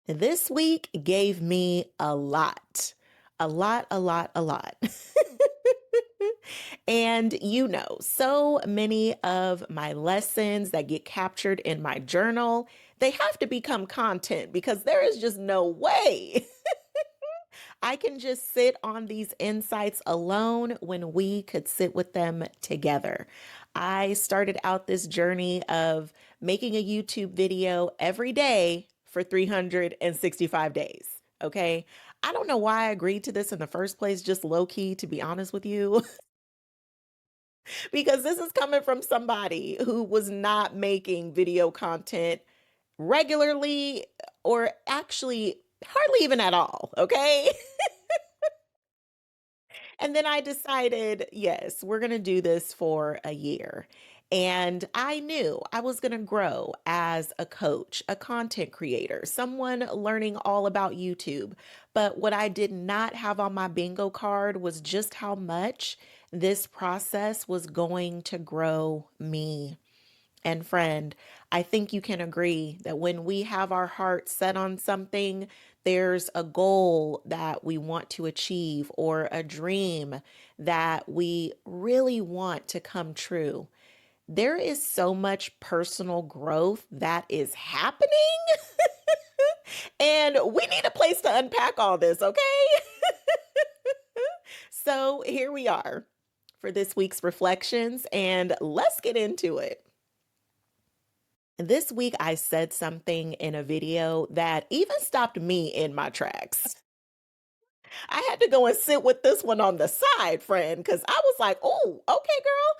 This week gave me a lot. A lot, a lot, a lot. And so many of my lessons that get captured in my journal, they have to become content because there is just no way I can just sit on these insights alone when we could sit with them together. I started out this journey of making a YouTube video every day for 365 days. Okay. I don't know why I agreed to this in the first place, just low key, to be honest with you, because this is coming from somebody who was not making video content regularly or actually hardly even at all. Okay. And then I decided, yes, we're going to do this for a year. And I knew I was going to grow as a coach, a content creator, someone learning all about YouTube. But what I did not have on my bingo card was just how much this process was going to grow me. And friend, I think you can agree that when we have our heart set on something, there's a goal that we want to achieve or a dream that we really want to come true. There is so much personal growth that is happening, and we need a place to unpack all this, okay? So here we are for this week's reflections, and let's get into it. This week, I said something in a video that even stopped me in my tracks. I had to go and sit with this one on the side, friend, because I was like, oh, okay, girl.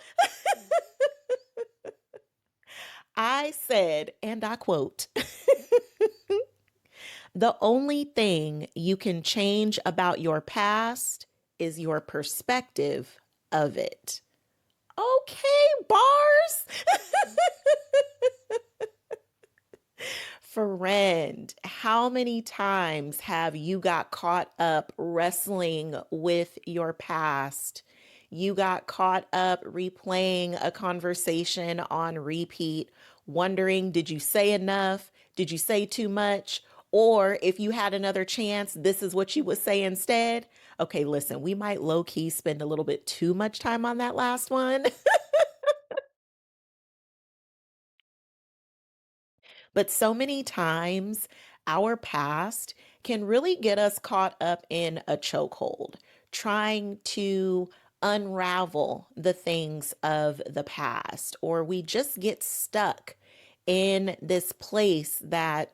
I said, and I quote, the only thing you can change about your past is your perspective of it. Okay, bars. Friend, how many times have you got caught up wrestling with your past? You got caught up replaying a conversation on repeat, wondering, did you say enough? Did you say too much? Or if you had another chance, this is what you would say instead. Okay, listen, we might low key spend a little bit too much time on that last one. But so many times, our past can really get us caught up in a chokehold, trying to unravel the things of the past, or we just get stuck in this place that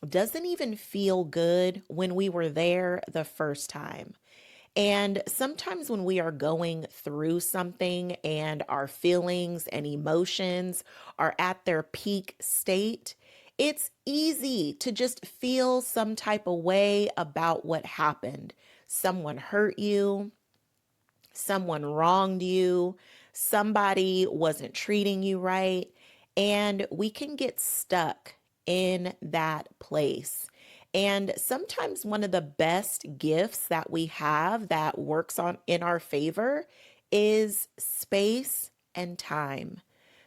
doesn't even feel good when we were there the first time. And sometimes when we are going through something and our feelings and emotions are at their peak state, it's easy to just feel some type of way about what happened. Someone hurt you, someone wronged you, somebody wasn't treating you right, and we can get stuck in that place. And sometimes one of the best gifts that we have that works on in our favor is space and time.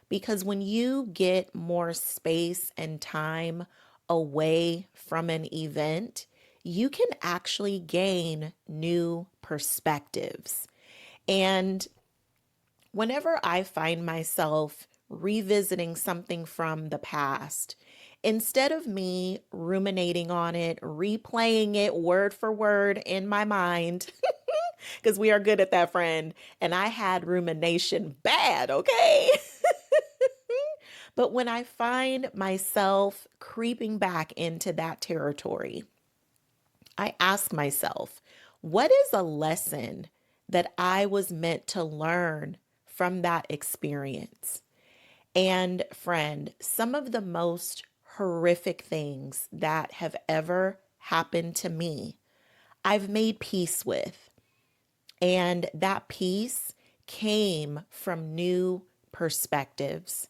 Because when you get more space and time away from an event, you can actually gain new perspectives. And whenever I find myself revisiting something from the past, instead of me ruminating on it, replaying it word for word in my mind, because we are good at that, friend, and I had rumination bad, okay? But when I find myself creeping back into that territory, I ask myself, what is a lesson that I was meant to learn from that experience? And friend, some of the most horrific things that have ever happened to me, I've made peace with. And that peace came from new perspectives.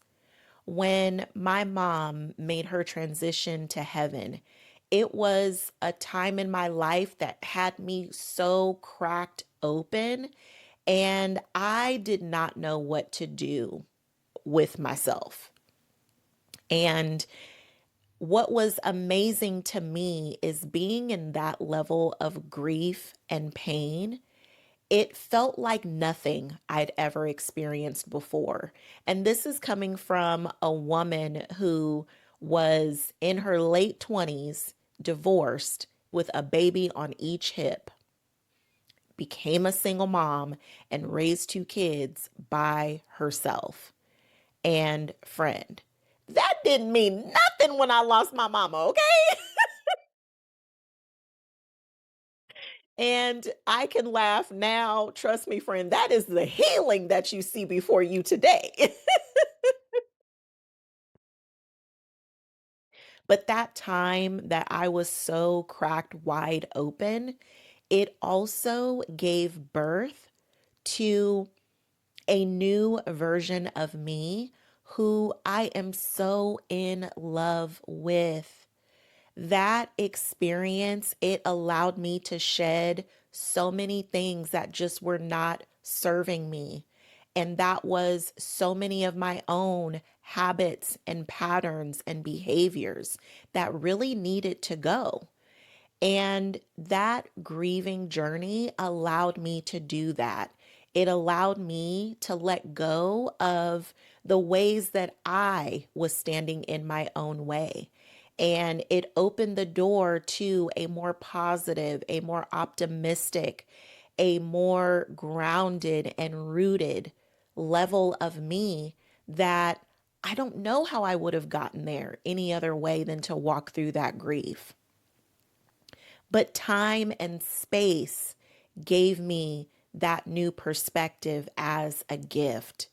When my mom made her transition to heaven, it was a time in my life that had me so cracked open, and I did not know what to do with myself. And what was amazing to me is being in that level of grief and pain. It felt like nothing I'd ever experienced before. And this is coming from a woman who was in her late 20s, divorced with a baby on each hip, became a single mom, and raised two kids by herself. And friend, that didn't mean nothing when I lost my mama, okay? And I can laugh now. Trust me, friend, that is the healing that you see before you today. But that time that I was so cracked wide open, it also gave birth to a new version of me who I am so in love with. That experience, it allowed me to shed so many things that just were not serving me. And that was so many of my own habits and patterns and behaviors that really needed to go. And that grieving journey allowed me to do that. It allowed me to let go of the ways that I was standing in my own way. And it opened the door to a more positive, a more optimistic, a more grounded and rooted level of me that I don't know how I would have gotten there any other way than to walk through that grief. But time and space gave me that new perspective as a gift.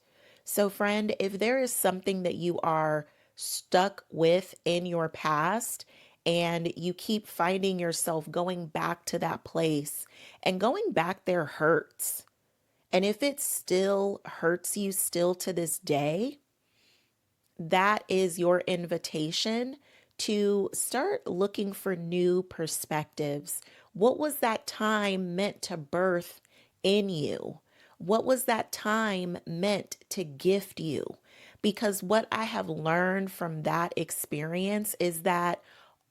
So, friend, if there is something that you are stuck with in your past and you keep finding yourself going back to that place, and going back there hurts. And if it still hurts you still to this day, that is your invitation to start looking for new perspectives. What was that time meant to birth in you? What was that time meant to gift you? Because what I have learned from that experience is that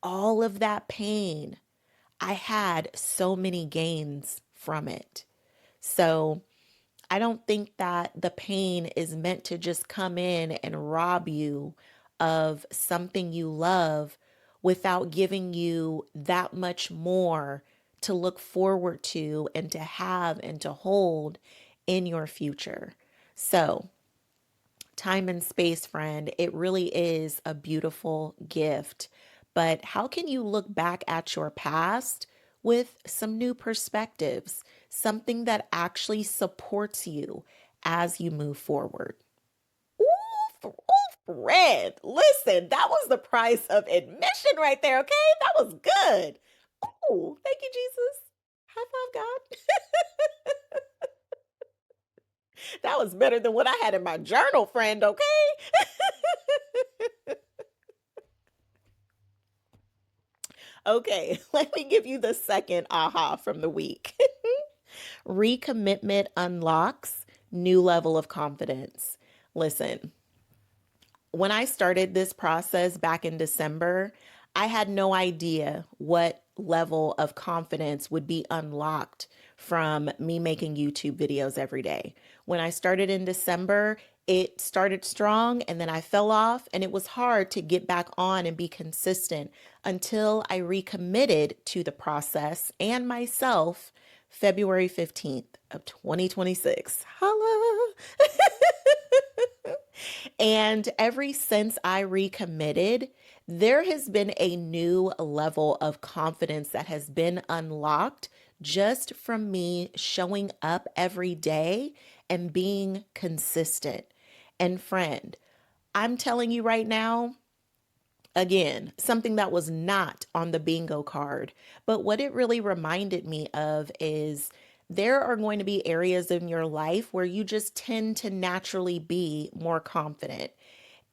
all of that pain, I had so many gains from it. So, I don't think that the pain is meant to just come in and rob you of something you love without giving you that much more to look forward to and to have and to hold in your future. So, time and space, friend, it really is a beautiful gift. But how can you look back at your past with some new perspectives, something that actually supports you as you move forward? Ooh, friend, listen, that was the price of admission right there, okay? That was good. Ooh, thank you, Jesus. High five, God. That was better than what I had in my journal, friend, okay? Okay, let me give you the second aha from the week. Recommitment unlocks new level of confidence. Listen, when I started this process back in December, I had no idea what level of confidence would be unlocked from me making YouTube videos every day. When I started in December, it started strong and then I fell off, and it was hard to get back on and be consistent until I recommitted to the process and myself February 15th of 2026. Holla. And ever since I recommitted, there has been a new level of confidence that has been unlocked just from me showing up every day and being consistent. And friend, I'm telling you right now, again, something that was not on the bingo card. But what it really reminded me of is there are going to be areas in your life where you just tend to naturally be more confident.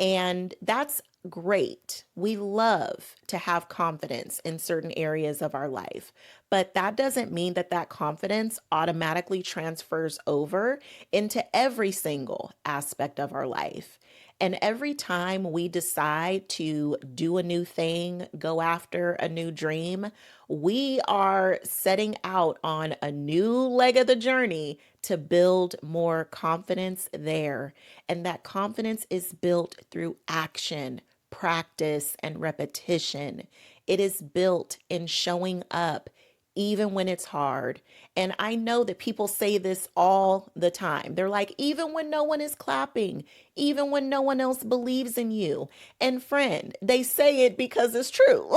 And that's great. We love to have confidence in certain areas of our life, but that doesn't mean that that confidence automatically transfers over into every single aspect of our life. And every time we decide to do a new thing, go after a new dream, we are setting out on a new leg of the journey to build more confidence there. And that confidence is built through action, practice, and repetition. It is built in showing up even when it's hard. And I know that people say this all the time. They're like, even when no one is clapping, even when no one else believes in you. And friend, they say it because it's true.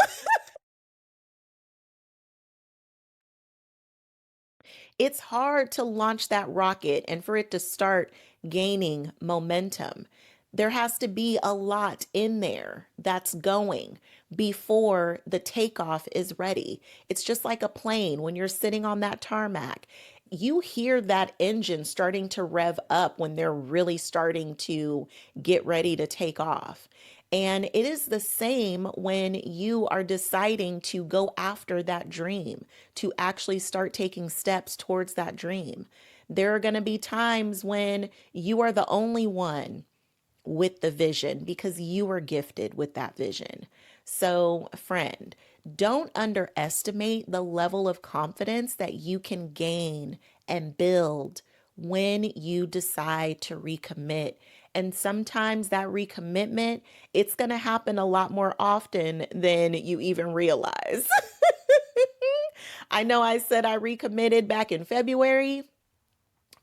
It's hard to launch that rocket and for it to start gaining momentum. There has to be a lot in there that's going before the takeoff is ready. It's just like a plane when you're sitting on that tarmac. You hear that engine starting to rev up when they're really starting to get ready to take off. And it is the same when you are deciding to go after that dream, to actually start taking steps towards that dream. There are going to be times when you are the only one with the vision because you were gifted with that vision. So, friend, don't underestimate the level of confidence that you can gain and build when you decide to recommit. And sometimes that recommitment, it's going to happen a lot more often than you even realize. I know I said I recommitted back in February,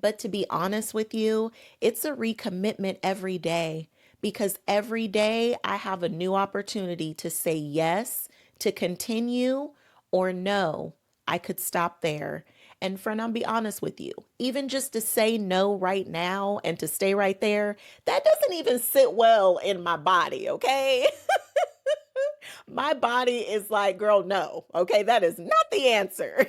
but to be honest with you, it's a recommitment every day because every day I have a new opportunity to say yes, to continue, or no, I could stop there. And friend, I'll be honest with you, even just to say no right now and to stay right there, that doesn't even sit well in my body, okay? My body is like, girl, no, okay? That is not the answer.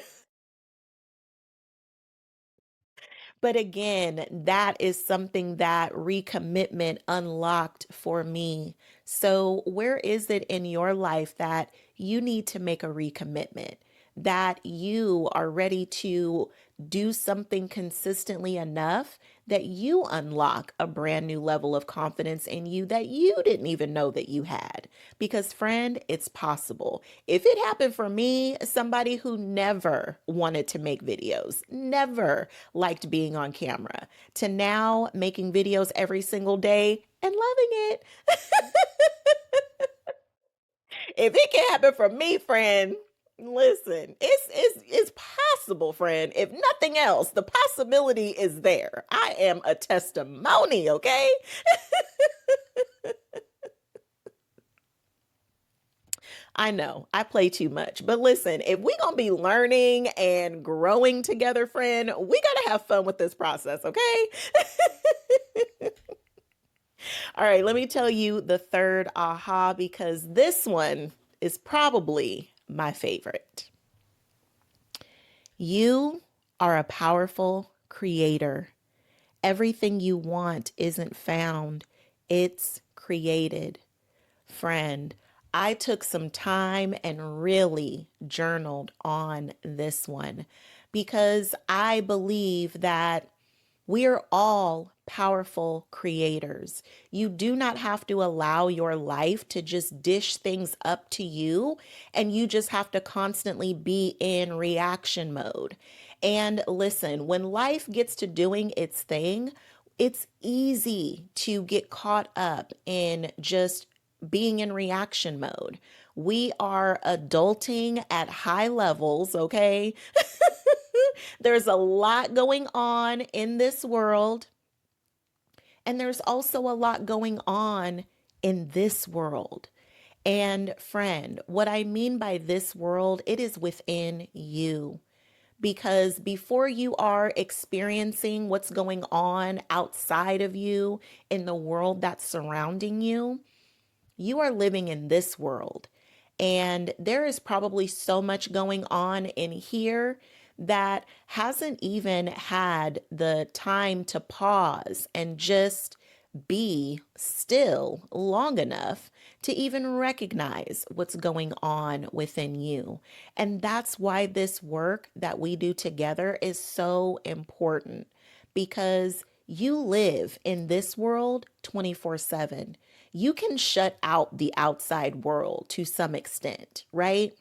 But again, that is something that recommitment unlocked for me. So, where is it in your life that you need to make a recommitment? That you are ready to do something consistently enough that you unlock a brand new level of confidence in you that you didn't even know that you had. Because, friend, it's possible. If it happened for me, somebody who never wanted to make videos, never liked being on camera, to now making videos every single day and loving it. If it can happen for me, friend, listen, it's possible, friend. If nothing else, the possibility is there. I am a testimony, okay? I know I play too much, but listen, if we gonna be learning and growing together, friend, we gotta have fun with this process, okay? All right, let me tell you the third aha because this one is probably my favorite. You are a powerful creator. Everything you want isn't found, it's created. Friend, I took some time and really journaled on this one because I believe that we are all powerful creators. You do not have to allow your life to just dish things up to you, and you just have to constantly be in reaction mode. And listen, when life gets to doing its thing, it's easy to get caught up in just being in reaction mode. We are adulting at high levels, okay? There's a lot going on in this world, and there's also a lot going on in this world. And friend, what I mean by this world, it is within you. Because before you are experiencing what's going on outside of you in the world that's surrounding you, you are living in this world. And there is probably so much going on in here that hasn't even had the time to pause and just be still long enough to even recognize what's going on within you. And that's why this work that we do together is so important because You live in this world 24/7. You can shut out the outside world to some extent, right?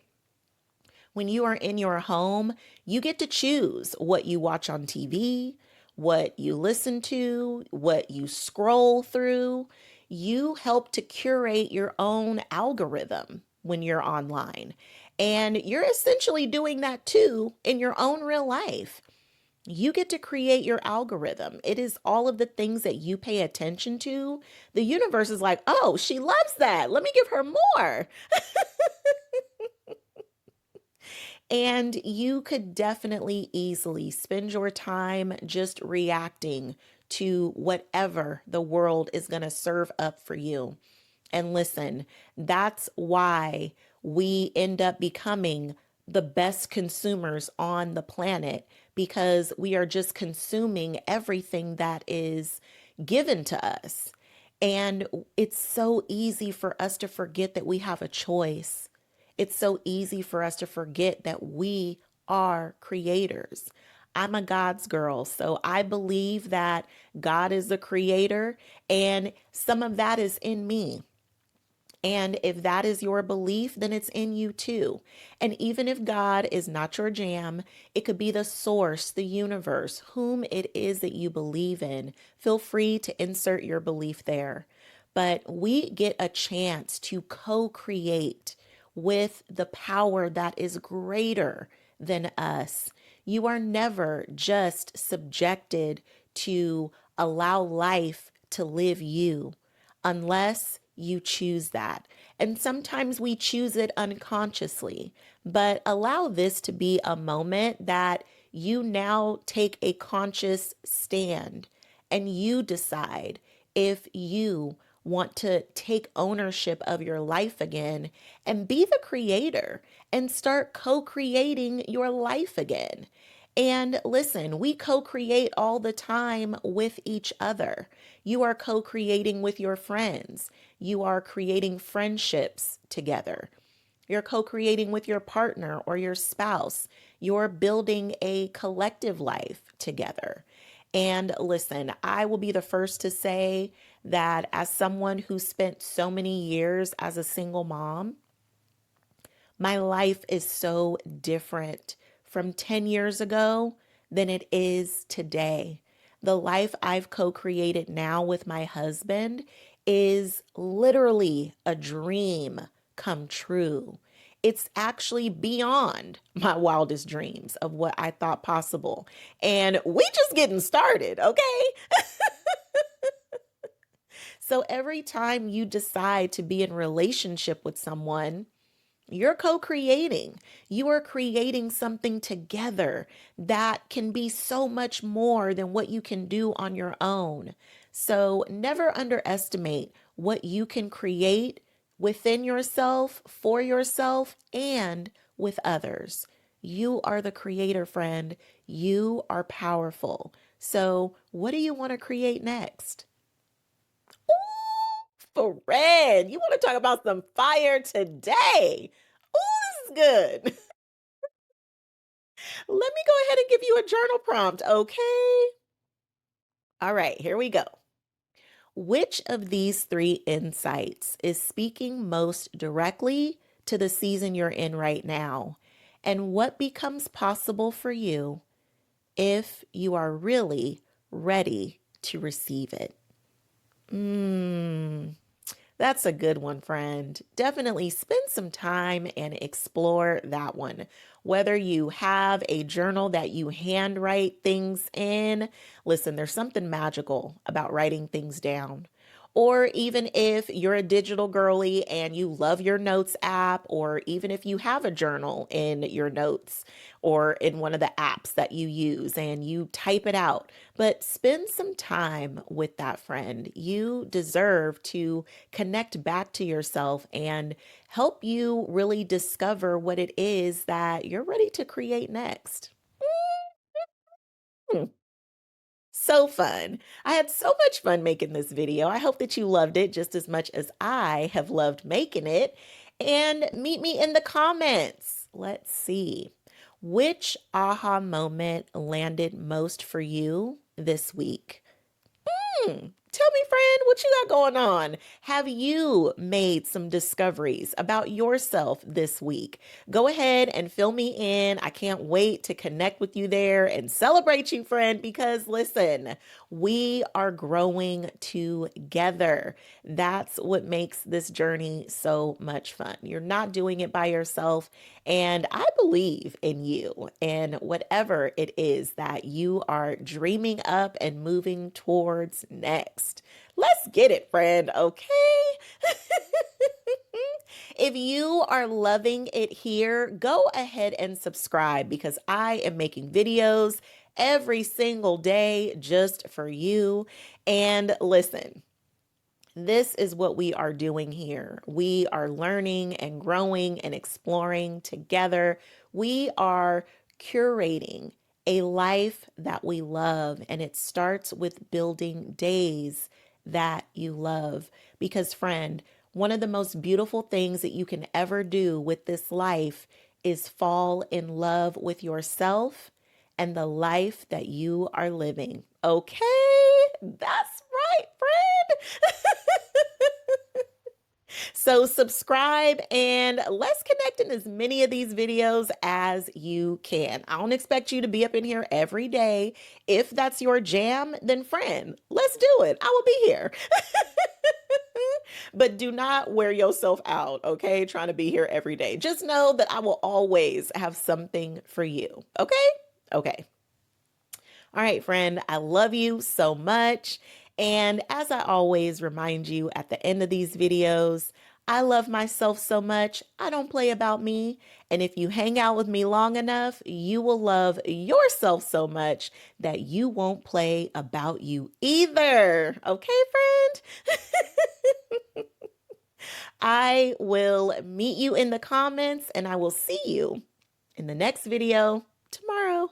When you are in your home, you get to choose what you watch on TV, what you listen to, what you scroll through. You help to curate your own algorithm when you're online. And you're essentially doing that too in your own real life. You get to create your algorithm. It is all of the things that you pay attention to. The universe is like, oh, she loves that. Let me give her more. And you could definitely easily spend your time just reacting to whatever the world is going to serve up for you. And listen, that's why we end up becoming the best consumers on the planet because we are just consuming everything that is given to us. And it's so easy for us to forget that we have a choice. It's so easy for us to forget that we are creators. I'm a God's girl, so I believe that God is the creator, and some of that is in me. And if that is your belief, then it's in you too. And even if God is not your jam, it could be the source, the universe, whom it is that you believe in. Feel free to insert your belief there. But we get a chance to co create with the power that is greater than us. You are never just subjected to allow life to live you unless you choose that. And sometimes we choose it unconsciously, but allow this to be a moment that you now take a conscious stand and you decide if you want to take ownership of your life again and be the creator and start co creating your life again. And listen, we co create all the time with each other. You are co creating with your friends, you are creating friendships together. You're co creating with your partner or your spouse. You're building a collective life together. And listen, I will be the first to say that as someone who spent so many years as a single mom, my life is so different from 10 years ago than it is today. The life I've co created now with my husband is literally a dream come true. It's actually beyond my wildest dreams of what I thought possible. And we just getting started, okay? So every time you decide to be in relationship with someone, you're co creating. You are creating something together that can be so much more than what you can do on your own. So never underestimate what you can create within yourself, for yourself, and with others. You are the creator, friend. You are powerful. So, what do you want to create next? Fred, you want to talk about some fire today? Oh, this is good. Let me go ahead and give you a journal prompt, okay? All right, here we go. Which of these three insights is speaking most directly to the season you're in right now? And what becomes possible for you if you are really ready to receive it? Mmm. That's a good one, friend. Definitely spend some time and explore that one. Whether you have a journal that you handwrite things in, listen, there's something magical about writing things down. Or even if you're a digital girly and you love your notes app, or even if you have a journal in your notes or in one of the apps that you use and you type it out, but spend some time with that friend. You deserve to connect back to yourself and help you really discover what it is that you're ready to create next. Hmm. So fun. I had so much fun making this video. I hope that you loved it just as much as I have loved making it. And meet me in the comments. Let's see. Which aha moment landed most for you this week? Tell me, friend, what you got going on? Have you made some discoveries about yourself this week? Go ahead and fill me in. I can't wait to connect with you there and celebrate you, friend, because listen, we are growing together. That's what makes this journey so much fun. You're not doing it by yourself. And I believe in you and whatever it is that you are dreaming up and moving towards next. Let's get it, friend, okay? If you are loving it here, go ahead and subscribe because I am making videos every single day just for you. And listen, this is what we are doing here. We are learning and growing and exploring together. We are curating a life that we love, and it starts with building days that you love. Because, friend, one of the most beautiful things that you can ever do with this life is fall in love with yourself and the life that you are living. Okay? That's right, friend. So subscribe and let's connect in as many of these videos as you can. I don't expect you to be up in here every day. If that's your jam, then friend, let's do it. I will be here. But do not wear yourself out, okay? Trying to be here every day. Just know that I will always have something for you, okay? Okay. All right, friend, I love you so much. And as I always remind you at the end of these videos, I love myself so much, I don't play about me. And if you hang out with me long enough, you will love yourself so much that you won't play about you either. Okay, friend? I will meet you in the comments and I will see you in the next video tomorrow.